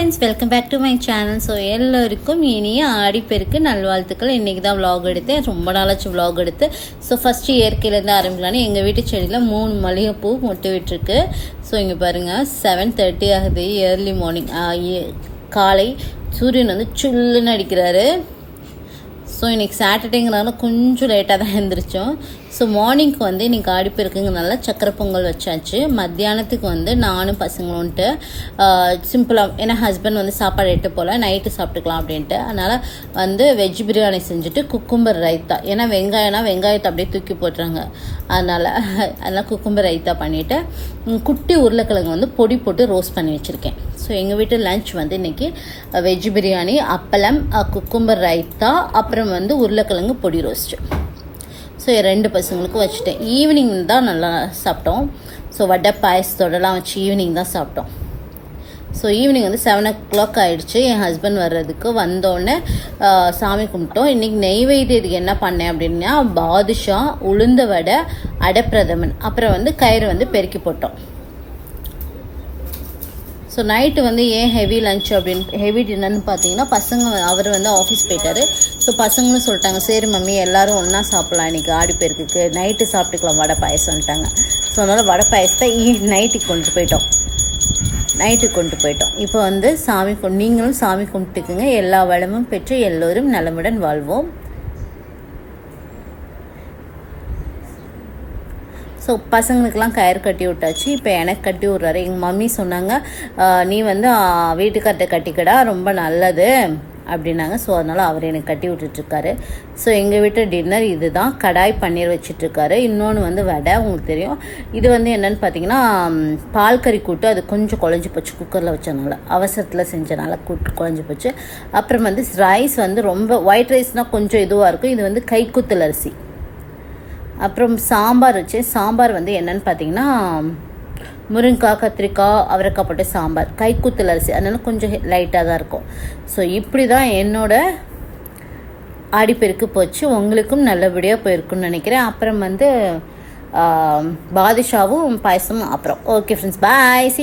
Friends, welcome back to my channel. So எல்லோருக்கும் இனிய ஆடிப்பெருக்கு நல்வாழ்த்துக்கள். இன்றைக்கி தான் விலாக் எடுத்தேன், ரொம்ப நாளாச்சு விலாக் எடுத்து. ஸோ ஃபஸ்ட்டு இயற்கையிலேருந்து ஆரம்பிக்கலான்னு எங்கள் வீட்டு செடியில் 3 மல்லிகைப்பூ மொட்டு விட்டுருக்கு. ஸோ இங்கே பாருங்கள், 7:30 ஆகுது, ஏர்லி மார்னிங், காலை. சூரியன் வந்து சுல்லுன்னு அடிக்கிறாரு. ஸோ இன்றைக்கி சாட்டர்டேங்கிறனால கொஞ்சம் லேட்டாக தான் எழுந்திரிச்சோம். ஸோ மார்னிங்க்கு வந்து இன்றைக்கி ஆடிப்பெருக்குங்கிறனால சக்கரை பொங்கல் வச்சாச்சு. மத்தியானத்துக்கு வந்து நானும் பசங்களும்ன்ட்டு சிம்பிளாக, ஏன்னா ஹஸ்பண்ட் வந்து சாப்பாடு எட்டு போல் நைட்டு சாப்பிட்டுக்கலாம் அப்படின்ட்டு, அதனால் வந்து வெஜ் பிரியாணி செஞ்சுட்டு குக்கும்பர் ரைத்தா, ஏன்னா வெங்காயத்தை அப்படியே தூக்கி போட்டுறாங்க, அதனால் குக்கும்பர் ரைத்தா பண்ணிவிட்டு குட்டி உருளைக்கிழங்கு வந்து பொடி போட்டு ரோஸ்ட் பண்ணி வச்சுருக்கேன். ஸோ எங்கள் வீட்டு லன்ச் வந்து இன்றைக்கி வெஜ் பிரியாணி, அப்பளம், குக்கும்பர் ரைத்தா, அப்புறம் வந்து உருளைக்கிழங்கு பொடி ரோஸ்ட்டு. ஸோ 2 பசங்களுக்கும் வச்சுட்டேன். ஈவினிங் தான் நல்லா சாப்பிட்டோம். ஸோ வடை பாயசத்தோடலாம் வச்சு ஈவினிங் தான் சாப்பிட்டோம். ஸோ ஈவினிங் வந்து 7 o'clock ஆகிடுச்சு. என் ஹஸ்பண்ட் வர்றதுக்கு வந்தோடனே சாமி கும்பிட்டோம். இன்றைக்கி நெய்வேத்தியத்துக்கு என்ன பண்ணேன் அப்படின்னா, பாதுஷா, உளுந்த வடை, அடைப்பிரதமன், அப்புறம் வந்து கயிறு வந்து பெருக்கி போட்டோம். ஸோ நைட்டு வந்து ஏன் ஹெவி லன்ச் ஹெவி டின்னர்னு பார்த்தீங்கன்னா, அவர் வந்து ஆஃபீஸ் போயிட்டார். ஸோ பசங்களும் சொல்லிட்டாங்க, சரி மம்மி எல்லோரும் ஒன்றா சாப்பிட்லாம், இன்றைக்கி ஆடிப்பெருக்குக்கு நைட்டு சாப்பிட்டுக்கலாம் வடை பாயசம்ட்டாங்க. ஸோ அதனால் வடை பாயசத்தை நைட்டுக்கு கொண்டு போயிட்டோம். இப்போ வந்து நீங்களும் சாமி கும்பிட்டுக்குங்க. எல்லா வளமும் பெற்று எல்லோரும் நலமுடன் வாழ்வோம். ஸோ பசங்களுக்கெல்லாம் கயிறு கட்டி விட்டாச்சு. இப்போ எனக்கு கட்டி விட்றாரு. எங்கள் மம்மி சொன்னாங்க, நீ வந்து வீட்டுக்கார்ட்ட கட்டிக்கடா, ரொம்ப நல்லது அப்படின்னாங்க. ஸோ அதனால் அவர் எனக்கு கட்டி விட்டுட்ருக்காரு. ஸோ எங்கள் வீட்டு டின்னர் இது தான். கடாய் பன்னீர் வச்சிட்ருக்காரு. இன்னொன்று வந்து வடை, உங்களுக்கு தெரியும். இது வந்து என்னென்னு பார்த்தீங்கன்னா, பால் கறி கூட்டு, அது கொஞ்சம் குழஞ்சி போச்சு, குக்கரில் வச்சனால, அவசரத்தில் செஞ்சனால குழஞ்சி போச்சு. அப்புறம் வந்து ரைஸ் வந்து ரொம்ப ஒயிட் ரைஸ்னால் கொஞ்சம் இதுவாக இருக்கும், இது வந்து கைக்குத்தல் அரிசி. அப்புறம் சாம்பார் வச்சு, சாம்பார் வந்து என்னென்னு பார்த்தீங்கன்னா, முருங்கைக்காய், கத்திரிக்காய், அவரைக்காய் போட்டு சாம்பார், கைக்குத்தல் அரிசி, அதனால் கொஞ்சம் லைட்டாக தான் இருக்கும். ஸோ இப்படி தான் என்னோடய ஆடிப்பெருக்கு போச்சு. உங்களுக்கும் நல்லபடியாக போயிருக்குன்னு நினைக்கிறேன். அப்புறம் வந்து பாதுஷாவும் பாயசமும் அப்புறம். ஓகே ஃப்ரெண்ட்ஸ், பாய்.